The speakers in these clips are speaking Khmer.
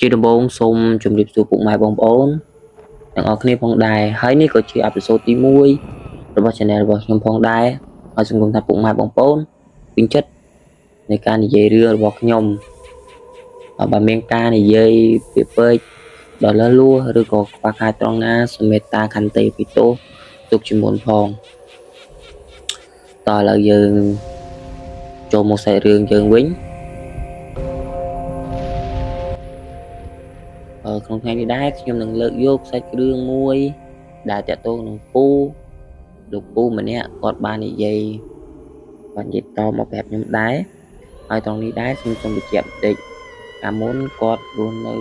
ជាដំបូងសូមជម្រាបសួរពុកម៉ែបងប្អូនទាំងអស់គ្នាផងដែរហើយនេះក៏ជាអេពីសូតទី1របស់ Channel របស់ខ្ញុំផងដែរហើយសង្ឃឹមថាពុកម៉ែបងប្អូនពេញចិត្តនៃការនិយាយរឿងរបស់ខ្ញុំបើមានការនិយាយពាក្យពេចន៍ដល់លើសលួសឬក៏ខ្វះខាតត្រង់ណាសូមមេត្តាខន្តីពីទោសទុកជាមុនផងតើឥឡូវយើងចូលមកសាច់រឿងយើងវិញក្នុងថ្ងៃនេះដែរខ្ញុំនឹងលើកយកសាច់រឿងមួយដែលតាក់ទងនឹងលោកពូម្នាក់គាត់បាននិយាយតមកប្រាប់ខ្ញុំដែរហើយត្រង់នេះដែរខ្ញុំសូមបញ្ជាក់បន្តិចកាលមុនគាត់រស់នៅ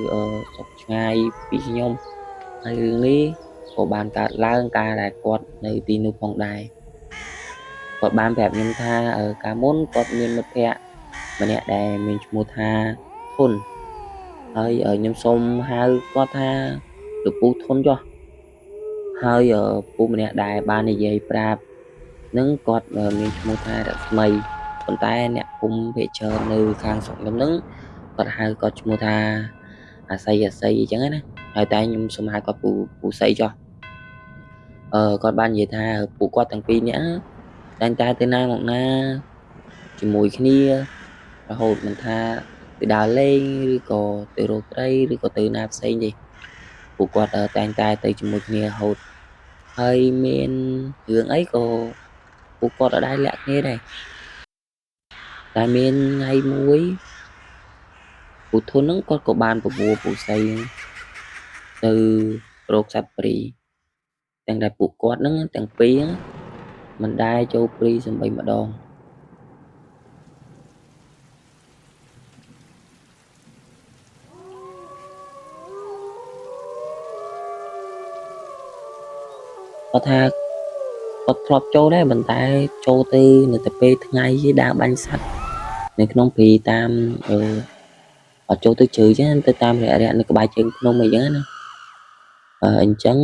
ស្រុកឆ្ងាយពីខ្ញុំហើយរឿងនេះក៏បានកើតឡើងកាលដែលគាត់នៅទីនោះផងដែរគាត់បានប្រាប់ខ្ញុំថាកាលមុនគាត់មានមិត្តភក្តិម្នាក់ដែលមានឈ្មោះថាធុនហើយខ្ញុំសូមហៅគាត់ថាលោកពូធុនចុះហើយពូម្នាក់ដែលបាននិយាយប្រាប់នឹងគាត់មានឈ្មោះថារស្មីប៉ុន្តែអ្នកភូមិភាគច្រើននៅខាងស្រុកខ្ញុំនឹងគាត់ហៅគាត់ឈ្មោះថាអាស័យអញ្ចឹងណាហើយតែខ្ញុំសូមហៅគាត់ពូស័យចុះគាត់បាននិយាយថាពួកគាត់ទាំងពីរនាក់តែងតែទៅណាមកណាជាមួយគ្នារហូតមិនថាទៅដើរលេងឬក៏ទៅរកត្រីឬក៏ទៅណាផ្សេងទេពួកគាត់តែងតែទៅជាមួយគ្នារហូតហើយមានរឿងអីក៏ពួកគាត់អាចលាក់គ្នាដែរតែមានថ្ងៃមួយពូធុនហ្នឹងគាត់ក៏បានបបួលពូស័យទៅរកសត្វព្រីទាំងដែលពួកគាត់ហ្នឹងទាំងពីរមិនដែរចូលព្រីសំបីម្ដងគាត់ថាគាត់ធ្លាប់ចូលដែរប៉ុន្តែចូលទៅនៅតែពេលថ្ងៃដើរបាញ់សត្វនៅក្នុងព្រីតាមអត់ចូលទៅជ្រៅចឹងទៅតាមរយៈនៅក្បែរជើងភ្នំអីចឹងណាអញ្ចឹង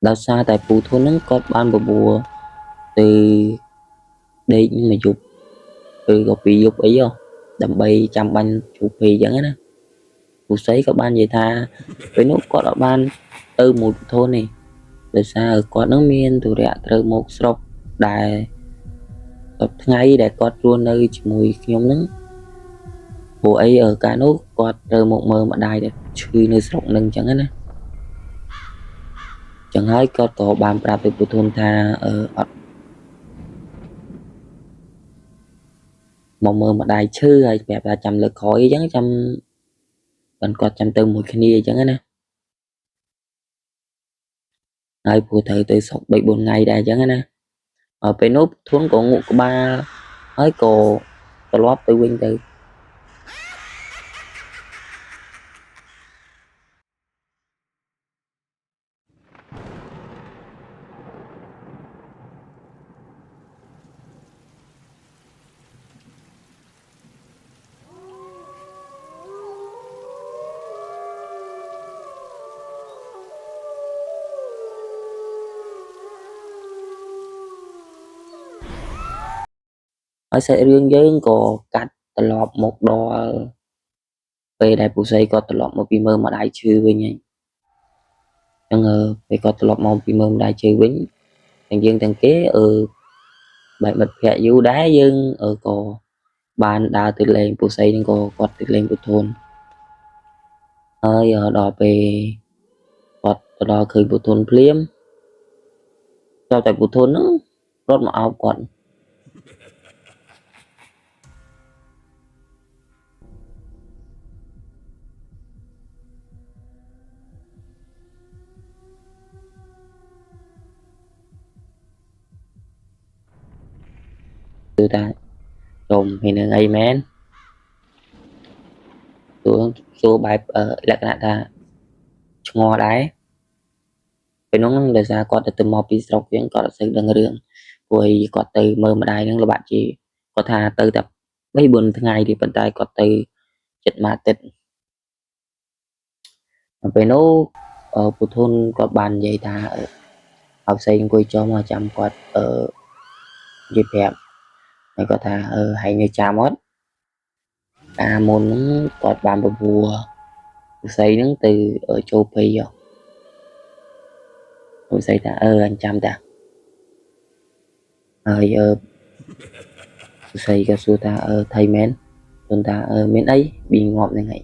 ដោយសារតែពូធុនហ្នឹងគាត់បានបបួលទៅដេកមួយយប់ឬក៏ពីរយប់អីដើម្បីចាំបាញ់ជួបព្រីចឹងណាពូស័យក៏បាននិយាយថាពេលនោះគាត់អត់បានទៅមួយពូធុនទេដោយសារគាត់នឹងមានទុរៈត្រូវមកស្រុកដែលថ្ងៃដែលគាត់រស់នៅជាមួយខ្ញុំនឹងព្រោះអីកាលនោះគាត់ត្រូវមកមើលម្ដាយដែលឈឺនៅស្រុកនឹងអញ្ចឹងណាចឹងហើយគាត់ក៏បានប្រាប់ទៅពូធុនថាអត់មកមើលម្ដាយឈឺហើយប្រាប់ថាចាំលើកក្រោយអញ្ចឹងចាំបានគាត់ចាំទៅមួយគ្នាអញ្ចឹងណាហើយព្រោះត្រូវទៅស្រុក3-4ថ្ងៃដែរអញ្ចឹងណាពេលនោះធុនក៏ងក់ក្បាលហើយក៏ត្រឡប់ទៅវិញទៅហើយសាច់រឿងយើងក៏កាត់ត្រឡប់មកដល់ពេលដែលពូស័យគាត់ត្រឡប់មកពីមើលម្ដាយឈឺវិញហើយចឹងពេលគាត់ត្រឡប់មកពីមើលម្ដាយឈឺវិញទាំងយើងទាំងគេបែបមិត្តភក្តិយូរដែរយើងក៏បានដើរទៅលេងពូស័យនឹងក៏គាត់ទៅលេងពូធុនហើយដល់ពេលគាត់ទៅដល់ឃើញពូធុនភ្លាមចូលតែពូធុនហ្នឹងរត់មកអោបគាត់គឺថាចូលមាននឹងអីមែនសួរបែបលក្ខណៈថាឆ្ងល់ដែរពេលនោះដោយសារគាត់ទៅមកពីស្រុកវិញគាត់អត់សូវដឹងរឿងព្រោះគាត់ទៅមើលម្ដាយនឹងល្បាក់ជាគាត់ថាទៅតែ3-4ថ្ងៃទេប៉ុន្តែគាត់ទៅជិតមួយអាទិត្យពេលនោះពូធុនគាត់បាននិយាយថាឲ្យផ្សេងអង្គុយចុះមកចាំគាត់និយាយប្រាប់ហើយគាត់ថាហើយនៅចាំអត់ មុនហ្នឹងគាត់បានបបួរឫស្សីហ្នឹងទៅចូលព្រៃឫស្សីថាអញចាំតាហើយឫស្សីក៏សួរថាថៃមែនគាត់ថាមានអីប៊ីងាប់ហ្នឹងហើយ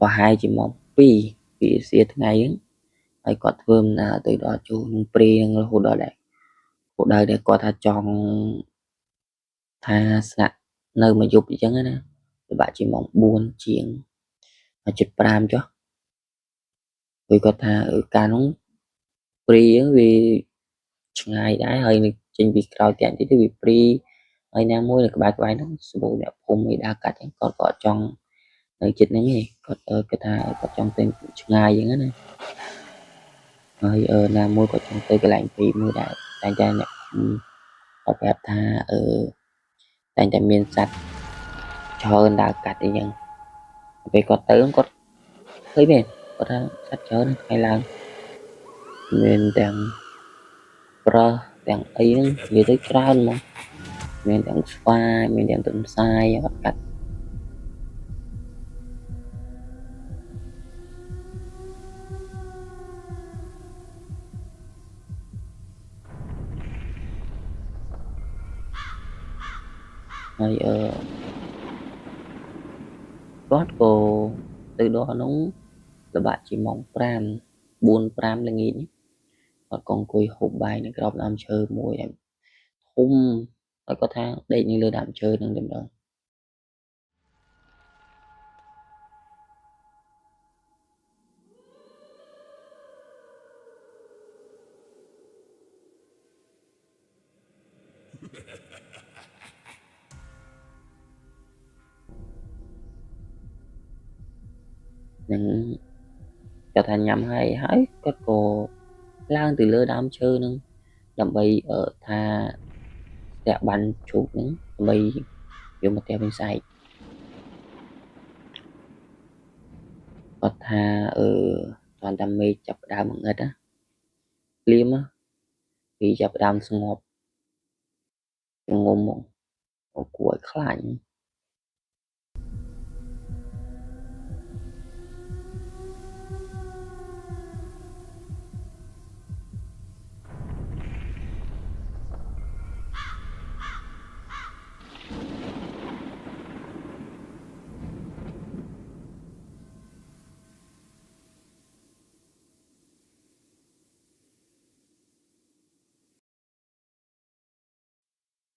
ប្រហែលជាម៉ោង2ពីសៀថ្ងៃហ្នឹងហើយគាត់ធ្វើដំណើរទៅដល់ជួរនឹងព្រៃហ្នឹងរហូតដល់ដែរគោលដៅដែលគាត់ថាចង់ថាស្នាក់នៅមួយយប់អញ្ចឹងណាប្រហែលជាម៉ោង4ជាងជិត5ចុះព្រោះគាត់ថាកាលនោះព្រៃហ្នឹងវាឆ្ងាយដែរហើយនៅចេញពីក្រោយផ្ទះបន្តិចទៅវាព្រៃហើយណាមួយនៅក្បែរហ្នឹងសម្បូរអ្នកភូមិឯដើរកាត់អញ្ចឹងគាត់ក៏អត់ចង់នៅជិតហ្នឹងទេគាត់គាត់ថាគាត់ចង់ទៅឆ្ងាយអញ្ចឹងណាហើយណាមួយគាត់ចង់ទៅកន្លែងព្រៃមួយដែរតែតែអ្នកគាត់ប្រាប់ថាតែតែមានសត្វច្រើនដើរកាត់អីចឹងពេលគាត់ទៅគាត់ឃើញមែនគាត់ថាសត្វច្រើនថ្ងៃឡើងមានទាំងប្រើសទាំងអីហ្នឹងនិយាយទៅច្រើនហ្មងមានទាំងស្វាមានទាំងទន្សាយគាត់កាត់ហើយគាត់ក៏ទៅដល់នោះល្បាក់ជាម៉ោង5 4-5ល្ងាចគាត់ក៏អង្គុយហូបបាយនៅក្រោមដើមឈើមួយធំហើយគាត់ថាដេកនៅលើដើមឈើហ្នឹងតែម្ដងនឹងគាត់ថាញ៉ាំហើយគាត់ក៏ឡើងទៅលើដើមឈើហ្នឹងដើម្បីថាស្ទាក់បានជោគហ្នឹងដើម្បីយកមកផ្ទះវិញស្អែកគាត់ថាគ្រាន់តែមេឃចាប់ផ្ដើមងឹតភ្លៀងពីចាប់ផ្ដើមស្ងប់ងុំមកគួរឲ្យខ្លាច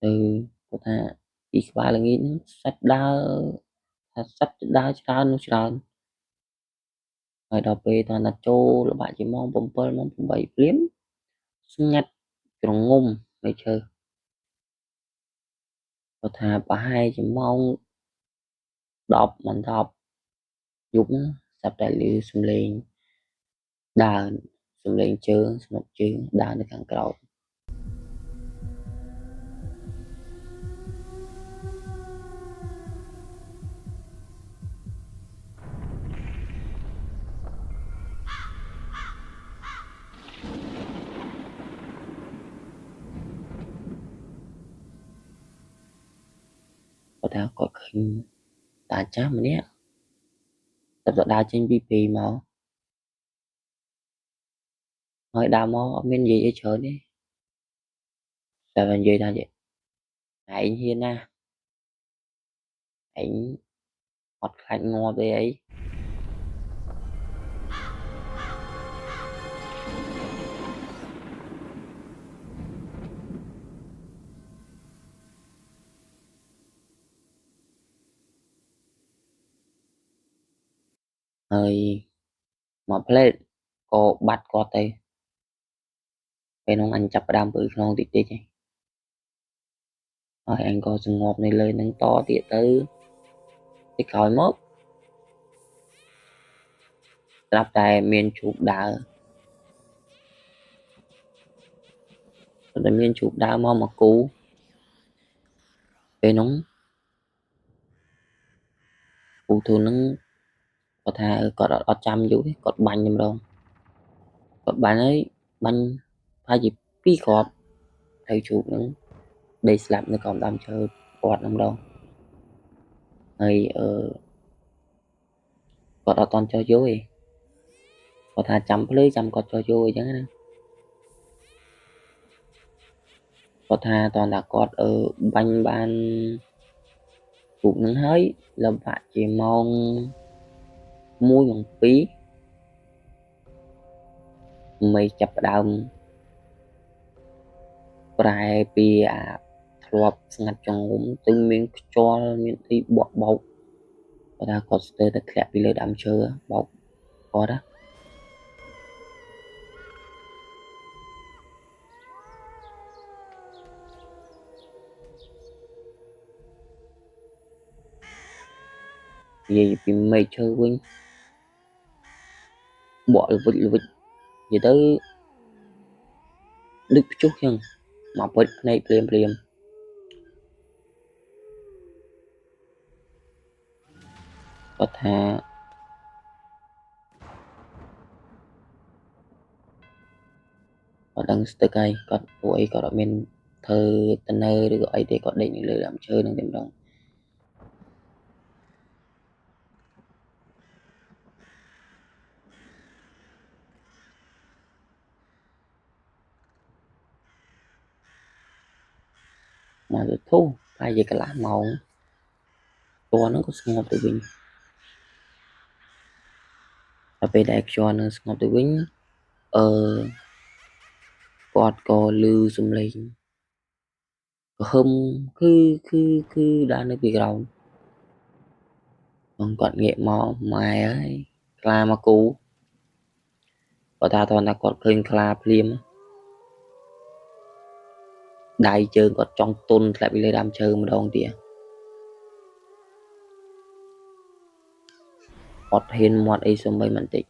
ទៅគាត់ថាពីក្បាលល្ងាចហ្នឹងសត្វដើរថាសត្វដើរច្រើននោះច្រើនហើយដល់ពេលតើចូលល្បាក់ជាម៉ោង7ម៉ោង8ភ្លាមស្ងាត់ជ្រងំនៅឈើគាត់ថាប្រហែលជាម៉ោង10មិន10យប់ណាស្រាប់តែឮសំឡេងដើរសំឡេងជើងស្នុកជើងដើរនៅខាងក្រោយគាត់ថាគាត់ឃើញតាចាស់ម្នាក់តែដើរចេញពីព្រៃមកហើយដើរមកអត់មាននិយាយអីច្រើនទេតែនិយាយថាឯងហ៊ានណាឯងអត់ខ្លាចងាប់ទេអីហើយមកផ្លេតក៏បាត់គាត់ទៅពេលនោះអញចាប់ផ្ដើមពើខ្នងតិចតិចហើយអញក៏សងប់នៅលើនឹងតទៀតទៅក្រោយមកស្រាប់តែមានជ្រូកដើរតែមានជ្រូកដើរមកគូពេលនោះ ពូធូនហ្នឹងគាត់ថាគាត់អត់ចាំយូរទេគាត់បាញ់តែម្ដងគាត់បាញ់ហើយបាញ់ប្រហែលជា2គ្រាប់ទៅជ្រូកហ្នឹងដេកស្លាប់នៅក្រោមដើមឈើគាត់ហ្នឹងម្ដងហើយគាត់អត់តន់ចុះយកទេគាត់ថាចាំភ្លឺចាំគាត់ចុះយកអញ្ចឹងណាគាត់ថាតើគាត់បាញ់បានជ្រូកហ្នឹងហើយលំបាកជាម៉ោង1ម៉ោង2មេចាប់ផ្ដើមប្រែពីអាធ្លាប់ស្ងាត់ចងំទៅមានខ្យល់មានអីបក់បោកគាត់ថាគាត់ស្ទើរតែធ្លាក់ពីលើដើមឈើបោកគាត់ណានិយាយពីមេឃឈើវិញបក់ល្វិចនិយាយទៅដូចព្យុះចឹងមកពេចភ្នែកភ្លាមគាត់ថាគាត់ដឹងស្ទឹកហើយគាត់ពួកអីគាត់អត់មានធ្វើទៅនៅឬក៏អីទេគាត់ដេកនៅលើដើមឈើហ្នឹងតែម្ដងមកទៅធូរហើយជាកន្លះម៉ោងតួហ្នឹងក៏ស្ងប់ទៅវិញដល់ពេលដែលខ្យល់នឹងស្ងប់ទៅវិញគាត់ក៏ឮសំឡេងក៏ហឹមគឺដើរនៅពីក្រោមគាត់ងាកមកម៉ែអើយខ្លាមកគូគាត់ថាគាត់ឃើញខ្លាភ្លាមដៃជើងគាត់ចង់ទន់ធ្លាក់ពីលើដើមឈើម្ដងទៀតអត់ហ៊ានមាត់អីសូម្បីបន្តិច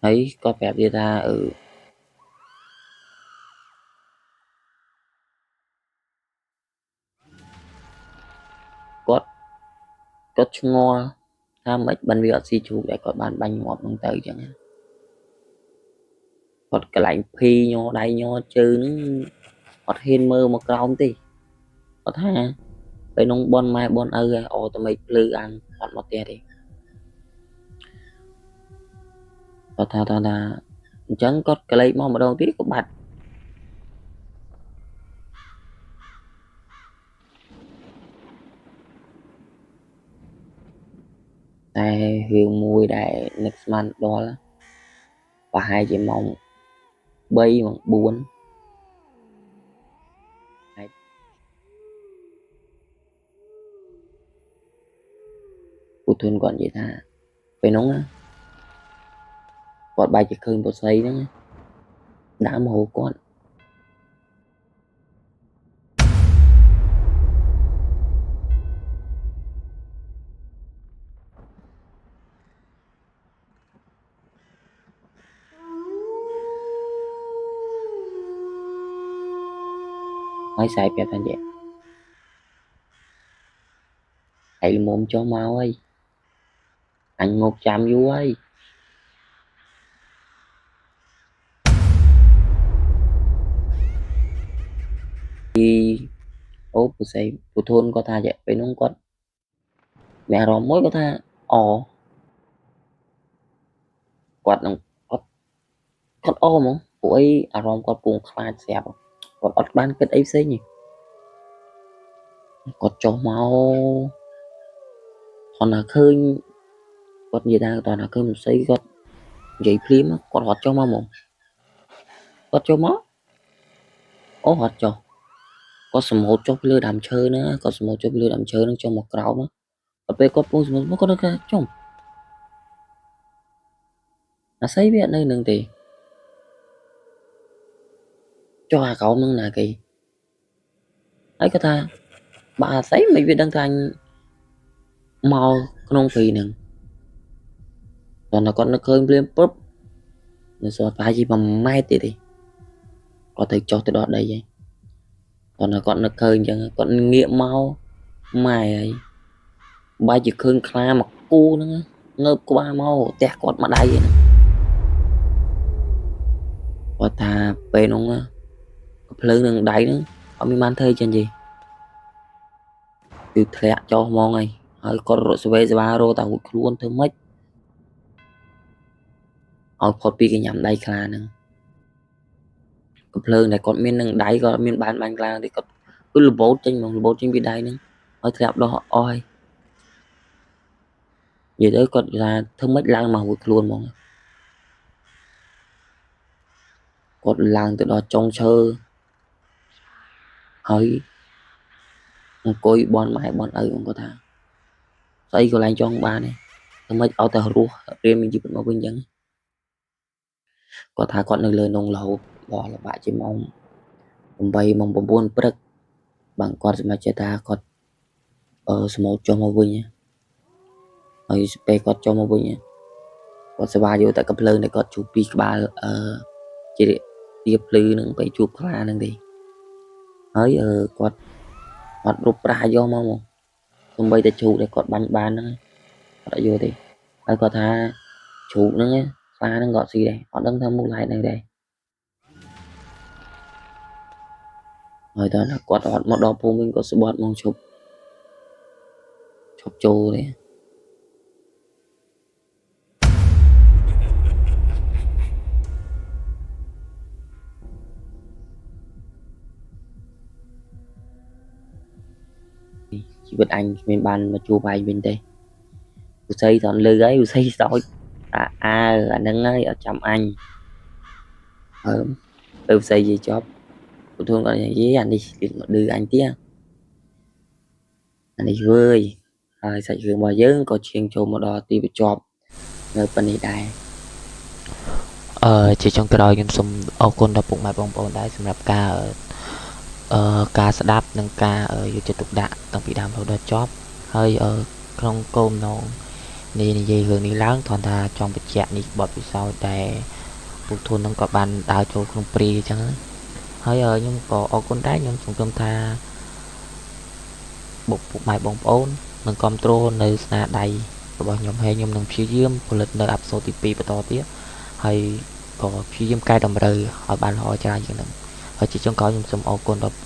ហើយគាត់ប្រាប់ទៀតថាគាត់ឆ្ងល់ថាមិនបានវាអត់ស៊ីជ្រូកដែលគាត់បានបាញ់ងាប់ហ្នឹងទៅអញ្ចឹងគាត់កន្លែងភីញ័រដៃញ័រជើងហ្នឹងអត់ហ៊ានមើលមកក្រោមទេគាត់ថាពេលនោះបនម៉ែបនឪអូតែមិនភ្លឺអាំងអត់មកផ្ទះទេគាត់ថាអញ្ចឹងគាត់ក្លែកមកម្ដងទៀតក៏បាត់តែរឿងមួយដែលនឹកស្មានដល់ប្រហែលជាម៉ោង3ម៉ោង4ពូធុនគាត់និយាយថាពេលនោះគាត់បែរជាឃើញបស្រីហ្នឹងដើរមករកគាត់ហើយខ្សែប្រាប់ថានិយាយឯងល្មមចុះមកហើយអញមកចាំយូរហើយអូពូស្រីពូធុនគាត់ថាពេលនោះគាត់មានអារម្មណ៍មួយគាត់ថាគាត់នឹងគាត់ហ្មងពួកអីអារម្មណ៍គាត់ពុងខ្លាចស្រាប់គាត់អត់បានគិតអីផ្សេងទេគាត់ចុះមកគាត់ឃើញគាត់និយាយថាតើឃើញមិនស្អីគាត់និយាយភ្លាមគាត់រត់ចុះមកហ្មងគាត់ចុះមករត់ចុះគាត់សម្ហូតចុះពីលើដើមឈើណាគាត់សម្ហូតចុះពីលើដើមឈើនឹងចុះមកក្រោមដល់ពេលគាត់ពុងសម្ហូតមកគាត់នឹងចុះអាស័យវានៅនឹងទេចុះអាក្រោមនឹងណាគេហើយគាត់ថាបើអាស័យមិនវាដឹងថាអញមកក្នុងព្រៃហ្នឹងតើគាត់នឹកឃើញភ្លាមពឹបនៅសល់ប្រហែលជា1ម៉ែត្រទៀតទេគាត់ទៅចុះទៅដល់ដីហើយគាត់នឹកឃើញអញ្ចឹងគាត់ងាកមកម៉ែហើយ Bay chỉ khơi khla mà cu nữa ngợp qua mau tẹt cọt mà đầy nữa và thà về nó phơi nương đầy nữa ở mi man thơi chân gì từ thẹt cho mong này hơi có rồi về ba rô tao luôn thơm mất ở phật pi cái nhầm đầy khla nữa phơi này còn miền nương đầy còn miền ban ban khla thì có cứ lục bố trên bị đầy nữa ở thẹt đó oi vậy đấy còn là thơm mất lang mà luôn mong còn lang từ đó trong sơ hơi coi bọn mày bọn ấy cũng có thà xây của lại cho ông bà này thơm mất ở tờ rùa riêng mình chỉ biết mà quên dẫn có thà con nơi lời nông lậu bỏ là bạn chỉ mong bay mong bom buôn bật bằng con mà chơi ta con ở small cho mà vui nhé ở pe con cho mà vui nhé con sẽ ba vô tại cặp lơ này con chụp pi ba chỉ tiếp lư nâng phải chụp ra nâng đi ấy con con rụp ra vô mà một không bay tại chụp để con bắn ban nữa đã vô thì ai có tha chụp nữa nhé pha nó gọt gì đây họ đang thăm một lại này đây rồi đó là quạt họ một đo phụ mình có sự bọt mong chụp chụp trâu đấy chỉ biết anh bên ban mà chụp bài bên đây tôi xây toàn lư ấy tôi xây sỏi anh đang ấy ở trong anh tôi xây gì cho tôi thương gọi với anh đi đưa anh tía anh đi vui rồi sẽ gửi mà dớn có chuyện cho một đò đi bị chọp người bên này đây ជាចុងក្រោយខ្ញុំសូមអរគុណដល់ពុកម៉ែបងប្អូនដែរសម្រាប់ការស្ដាប់និងការយកចិត្តទុកដាក់តាំងពីដើមរហូតដល់ចប់ហើយក្នុងគោលបំណងនេះនិយាយរឿងនេះឡើងគ្រាន់ថាចង់បញ្ជាក់នេះបទពិសោធន៍ដែលពុកធួននឹងក៏បានដើរចូលក្នុងព្រីអញ្ចឹងហើយខ្ញុំក៏អរគុណដែរខ្ញុំសង្ឃឹមថាពុកម៉ែបងប្អូននឹងគ្រប់គ្រងនៅស្នាដៃរបស់ខ្ញុំហើយខ្ញុំនឹងព្យាយាមផលិតនៅអេពីសូតទី2បន្តទៀតហើយក៏ព្យាយាមកែតម្រូវឲ្យបានល្អច្រើនជាងនឹងហើយជាចុងក្រោយខ្ញុំសូមអរគុណដល់